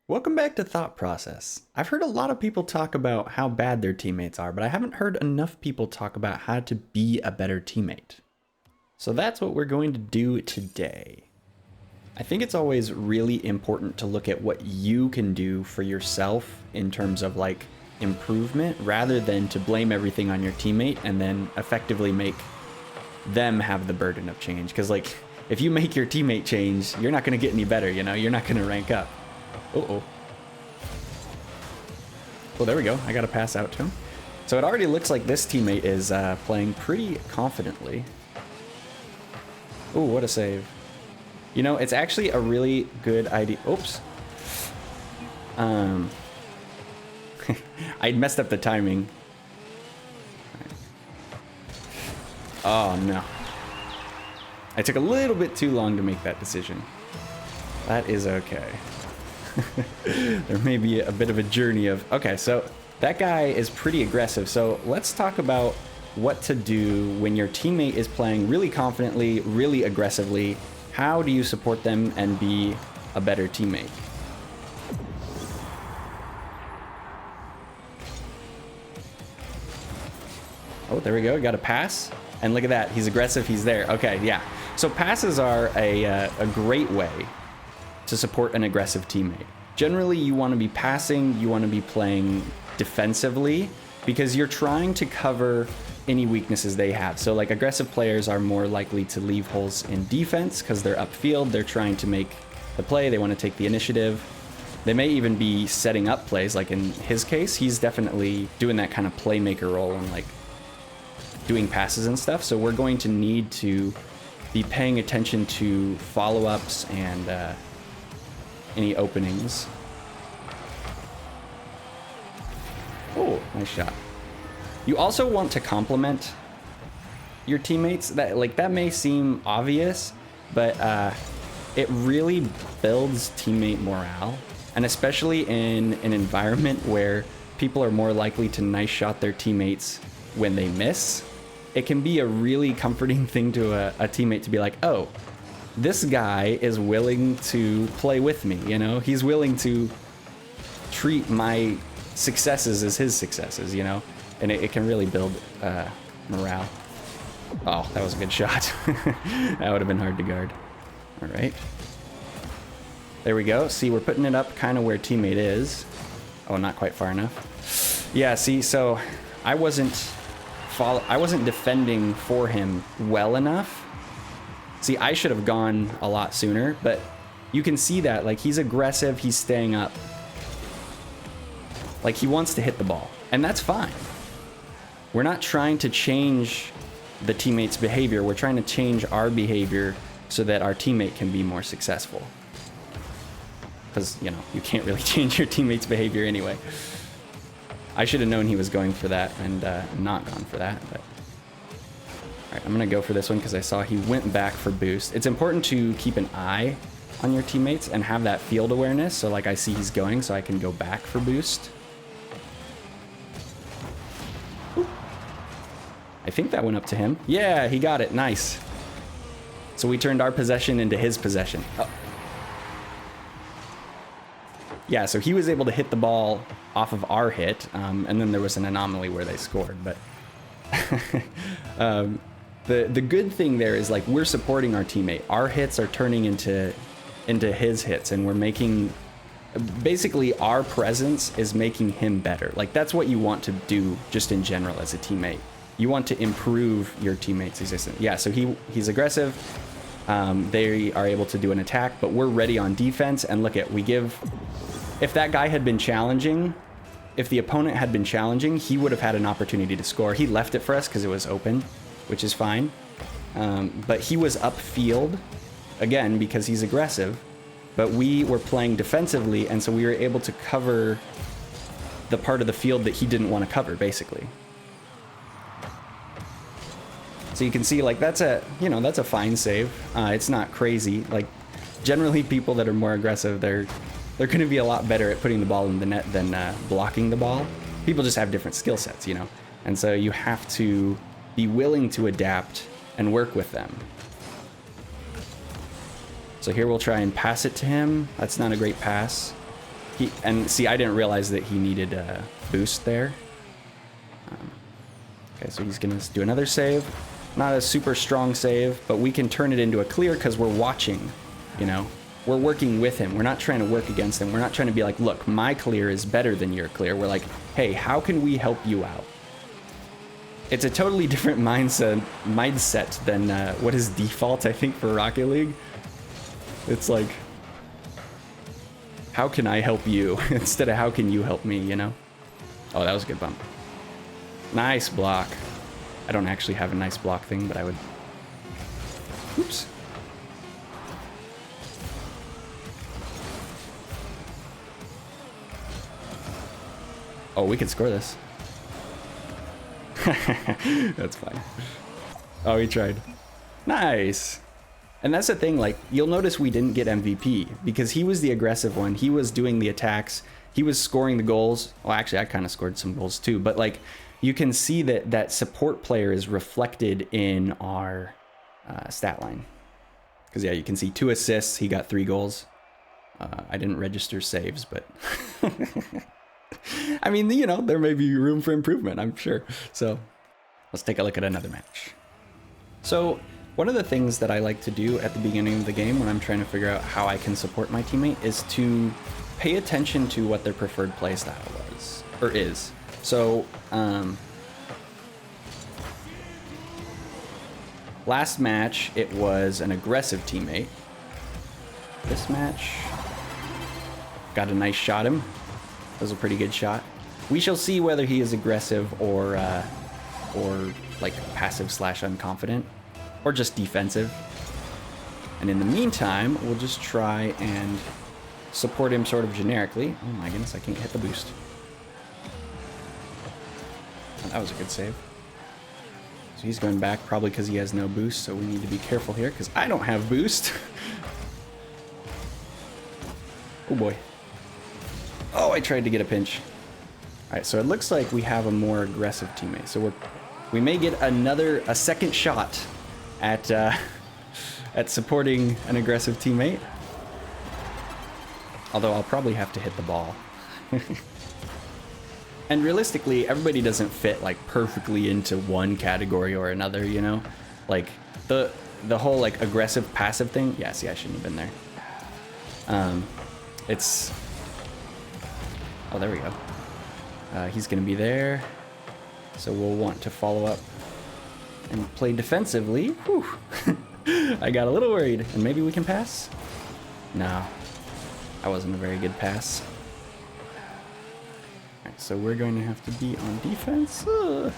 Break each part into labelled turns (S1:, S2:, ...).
S1: Welcome back to Thought Process. I've heard a lot of people talk about how bad their teammates are, but I haven't heard enough people talk about how to be a better teammate. So that's what we're going to do today. I think it's always really important to look at what you can do for yourself in terms of like improvement, rather than to blame everything on your teammate and then effectively make them have the burden of change. Because like, if you make your teammate change, you're not going to get any better, you know? You're not going to rank up. Uh-oh. Oh, there we go. I got to pass out to him. So it already looks like this teammate is playing pretty confidently. Oh, what a save. You know, it's actually a really good idea. Oops. I messed up the timing. Oh, no. I took a little bit too long to make that decision. That is okay. There may be a bit of a journey of... Okay, so that guy is pretty aggressive. So let's talk about what to do when your teammate is playing really confidently, really aggressively. How do you support them and be a better teammate? Oh, there we go. Got a pass. And look at that. He's aggressive. He's there. Okay, yeah. So passes are a great way to support an aggressive teammate. Generally, you want to be passing, you want to be playing defensively, because you're trying to cover any weaknesses they have. So like aggressive players are more likely to leave holes in defense because they're upfield, they're trying to make the play, they want to take the initiative. They may even be setting up plays, like in his case, he's definitely doing that kind of playmaker role and like doing passes and stuff. So we're going to need to be paying attention to follow-ups and any openings. Oh, nice shot. You also want to compliment your teammates. That may seem obvious, but it really builds teammate morale. And especially in an environment where people are more likely to nice shot their teammates when they miss, it can be a really comforting thing to a teammate to be like, oh, this guy is willing to play with me, you know? He's willing to treat my successes as his successes, you know? And it can really build morale. Oh, that was a good shot. That would have been hard to guard. All right. There we go. See, we're putting it up kind of where teammate is. Oh, not quite far enough. Yeah, see, so I wasn't defending for him well enough. See, I should have gone a lot sooner, but you can see that, like, he's aggressive, he's staying up. Like, he wants to hit the ball, and that's fine. We're not trying to change the teammate's behavior, we're trying to change our behavior so that our teammate can be more successful. Because, you know, you can't really change your teammate's behavior anyway. I should have known he was going for that and not gone for that, but... Alright, I'm gonna go for this one because I saw he went back for boost. It's important to keep an eye on your teammates and have that field awareness, so like I see he's going, so I can go back for boost. Ooh. I think that went up to him. Yeah, he got it. Nice. So we turned our possession into his possession. Oh. Yeah, so he was able to hit the ball off of our hit, and then there was an anomaly where they scored, but... The good thing there is, like, we're supporting our teammate. Our hits are turning into his hits, and we're making... Basically, our presence is making him better. Like, that's what you want to do just in general as a teammate. You want to improve your teammate's existence. Yeah, so he's aggressive. They are able to do an attack, but we're ready on defense, and look at, we give... If that guy had been challenging... If the opponent had been challenging, he would have had an opportunity to score. He left it for us because it was open, which is fine. But he was upfield, again, because he's aggressive. But we were playing defensively, and so we were able to cover the part of the field that he didn't want to cover, basically. So you can see, like, that's a fine save. It's not crazy. Like, generally people that are more aggressive, they're going to be a lot better at putting the ball in the net than blocking the ball. People just have different skill sets, you know? And so you have to be willing to adapt and work with them. So here we'll try and pass it to him. That's not a great pass. And see, I didn't realize that he needed a boost there. Okay, so he's gonna do another save. Not a super strong save, but we can turn it into a clear because we're watching, you know? We're working with him. We're not trying to work against him. We're not trying to be like, look, my clear is better than your clear. We're like, hey, how can we help you out? It's a totally different mindset than what is default, I think, for Rocket League. It's like, how can I help you instead of how can you help me, you know? Oh, that was a good bump. Nice block. I don't actually have a nice block thing, but I would... Oops. Oh, we can score this. That's fine. Oh, he tried. Nice. And that's the thing, like, you'll notice we didn't get MVP because he was the aggressive one. He was doing the attacks. He was scoring the goals. Well, actually, I kind of scored some goals too, but like, you can see that that support player is reflected in our stat line. Because yeah, you can see 2 assists. He got 3 goals. I didn't register saves, but I mean, you know, there may be room for improvement, I'm sure. So let's take a look at another match. So one of the things that I like to do at the beginning of the game when I'm trying to figure out how I can support my teammate is to pay attention to what their preferred playstyle was, or is. So, last match, it was an aggressive teammate. This match, got a nice shot him. That was a pretty good shot. We shall see whether he is aggressive or like passive / unconfident, or just defensive. And in the meantime, we'll just try and support him sort of generically. Oh my goodness, I can't hit the boost. Oh, that was a good save. So he's going back probably because he has no boost, so we need to be careful here because I don't have boost. Oh boy. Oh, I tried to get a pinch. All right, so it looks like we have a more aggressive teammate. So we may get a second shot at supporting an aggressive teammate. Although I'll probably have to hit the ball. And realistically, everybody doesn't fit like perfectly into one category or another, you know? Like the whole like aggressive passive thing. Yeah, see, I shouldn't have been there. It's... Oh, there we go. He's gonna be there. So we'll want to follow up and play defensively. Whew. I got a little worried. And maybe we can pass? No. That wasn't a very good pass. Alright, so we're going to have to be on defense. Alright,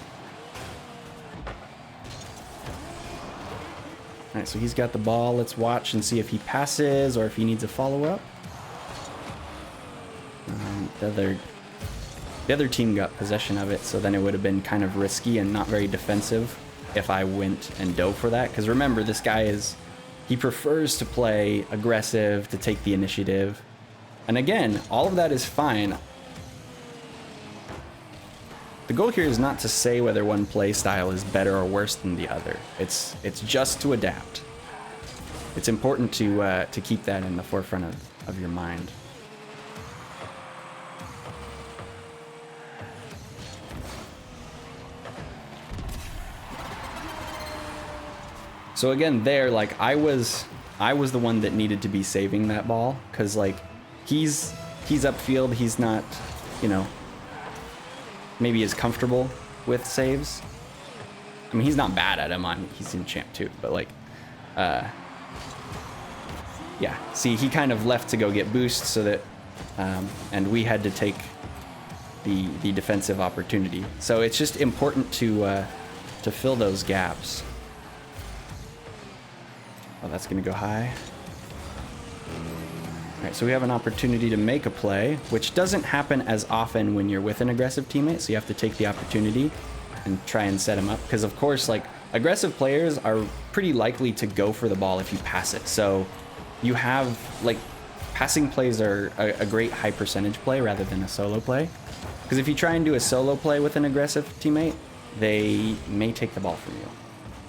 S1: so he's got the ball. Let's watch and see if he passes or if he needs a follow-up. The other team got possession of it, so then it would have been kind of risky and not very defensive if I went and dove for that. Because remember, this guy he prefers to play aggressive, to take the initiative. And again, all of that is fine. The goal here is not to say whether one play style is better or worse than the other. It's just to adapt. It's important to keep that in the forefront of your mind. So again, there, like I was the one that needed to be saving that ball because like he's upfield, he's not, you know, maybe as comfortable with saves. I mean, he's not bad at them. He's in champ too, but like, yeah. See, he kind of left to go get boosts so that, and we had to take the defensive opportunity. So it's just important to fill those gaps. Oh, that's gonna go high. All right, so we have an opportunity to make a play, which doesn't happen as often when you're with an aggressive teammate, so you have to take the opportunity and try and set him up. Because of course, like, aggressive players are pretty likely to go for the ball if you pass it. So you have, like, passing plays are a great high percentage play rather than a solo play. Because if you try and do a solo play with an aggressive teammate, they may take the ball from you.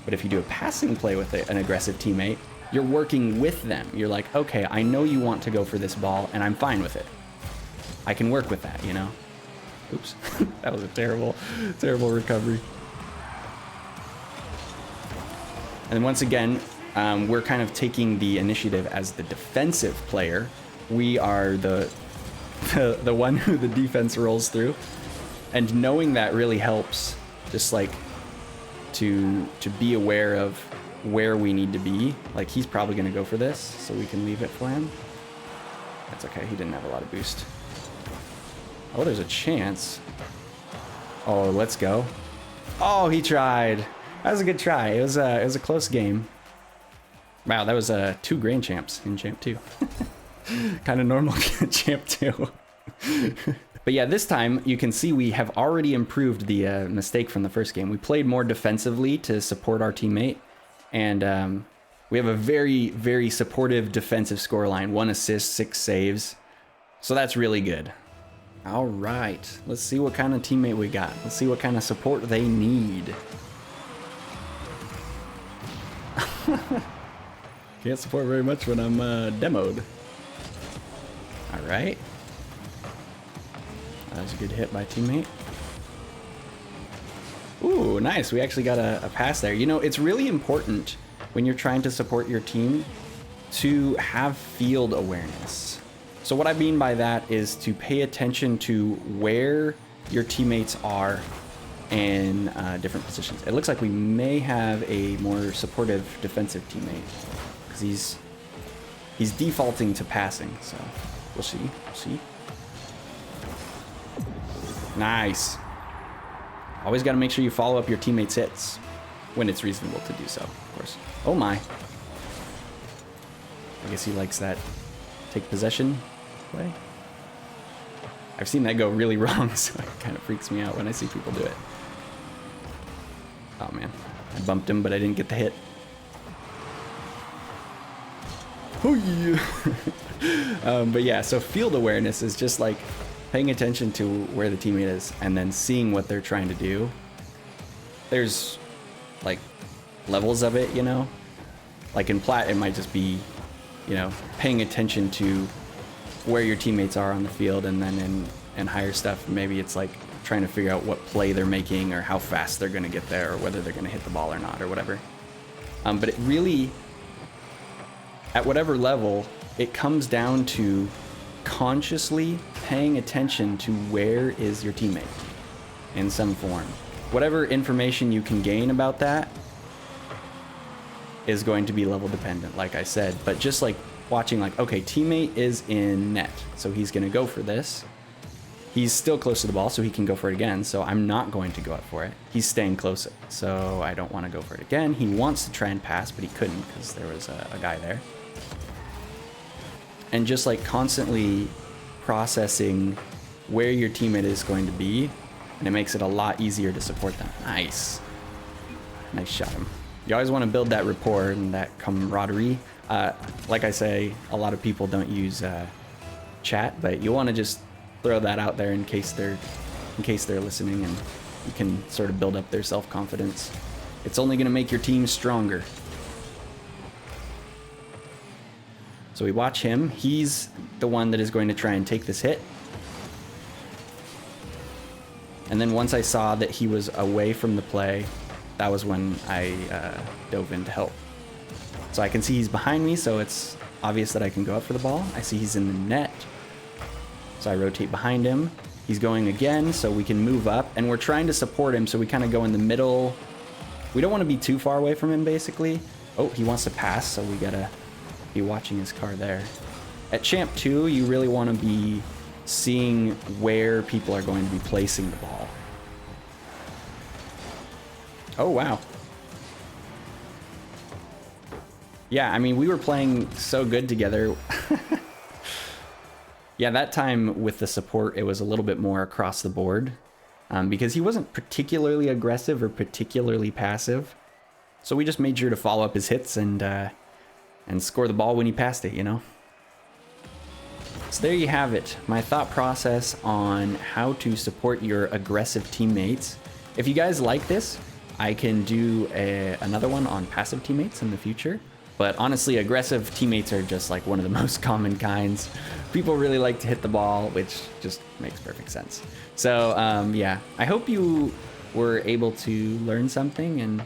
S1: But if you do a passing play with an aggressive teammate, you're working with them. You're like, okay, I know you want to go for this ball, and I'm fine with it. I can work with that, you know? Oops, that was a terrible, terrible recovery. And once again, we're kind of taking the initiative as the defensive player. We are the one who the defense rolls through. And knowing that really helps, just like to be aware of where we need to be. Like, he's probably gonna go for this, so we can leave it for him. That's okay, he didn't have a lot of boost. Oh, there's a chance. Oh, let's go. Oh, he tried. That was a good try. It was a close game. Wow, that was 2 grand champs in champ 2. Kind of normal champ 2. But yeah, this time you can see we have already improved the mistake from the first game. We played more defensively to support our teammate, and we have a very, very supportive defensive scoreline. 1 assist, 6 saves. So that's really good. All right, let's see what kind of teammate we got. Let's see what kind of support they need. Can't support very much when I'm demoed. All right. That was a good hit by teammate. Ooh, nice. We actually got a pass there. You know, it's really important when you're trying to support your team to have field awareness. So what I mean by that is to pay attention to where your teammates are in different positions. It looks like we may have a more supportive defensive teammate because he's defaulting to passing. So we'll see. We'll see. Nice. Always got to make sure you follow up your teammates' hits when it's reasonable to do so, of course. Oh my. I guess he likes that take possession play. I've seen that go really wrong, so it kind of freaks me out when I see people do it. Oh man, I bumped him, but I didn't get the hit. Oh yeah. But yeah, so field awareness is just like paying attention to where the teammate is and then seeing what they're trying to do. There's like levels of it, you know? Like in Plat, it might just be, you know, paying attention to where your teammates are on the field, and then in higher stuff, maybe it's like trying to figure out what play they're making or how fast they're gonna get there or whether they're gonna hit the ball or not or whatever. But it really, at whatever level, it comes down to consciously paying attention to where is your teammate in some form. Whatever information you can gain about that is going to be level dependent, like I said, but just like watching like, okay, teammate is in net, so he's gonna go for this. He's still close to the ball, so he can go for it again, so I'm not going to go up for it. He's staying close, so I don't want to go for it again. He wants to try and pass, but he couldn't because there was a guy there. And just like constantly processing where your teammate is going to be, and it makes it a lot easier to support them. Nice. Nice shot him. You always want to build that rapport and that camaraderie. Like I say, a lot of people don't use chat, but you want to just throw that out there in case they're listening, and you can sort of build up their self-confidence. It's only going to make your team stronger. So we watch him. He's the one that is going to try and take this hit. And then once I saw that he was away from the play, that was when I dove in to help. So I can see he's behind me, so it's obvious that I can go up for the ball. I see he's in the net. So I rotate behind him. He's going again, so we can move up. And we're trying to support him, so we kind of go in the middle. We don't want to be too far away from him, basically. Oh, he wants to pass, so we gotta be watching his car there. At Champ 2, you really want to be seeing where people are going to be placing the ball. Oh, wow. Yeah, I mean, we were playing so good together. Yeah, that time with the support, it was a little bit more across the board because he wasn't particularly aggressive or particularly passive. So we just made sure to follow up his hits and score the ball when he passed it, you know? So there you have it, my thought process on how to support your aggressive teammates. If you guys like this, I can do another one on passive teammates in the future. But honestly, aggressive teammates are just like one of the most common kinds. People really like to hit the ball, which just makes perfect sense. So yeah, I hope you were able to learn something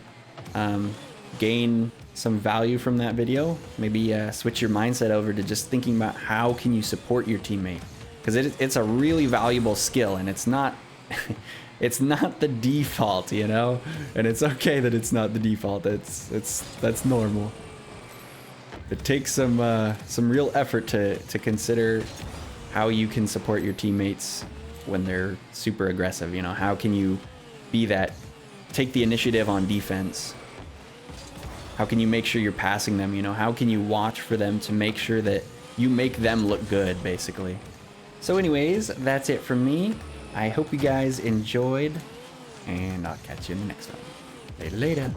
S1: and gain some value from that video. Maybe switch your mindset over to just thinking about how can you support your teammate, because it's a really valuable skill, and it's not it's not the default, you know, and it's okay that it's not the default. That's normal. It takes some real effort to consider how you can support your teammates when they're super aggressive. You know, how can you be that, take the initiative on defense? How can you make sure you're passing them? You know, how can you watch for them to make sure that you make them look good, basically? So anyways, that's it from me. I hope you guys enjoyed, and I'll catch you in the next one. Later.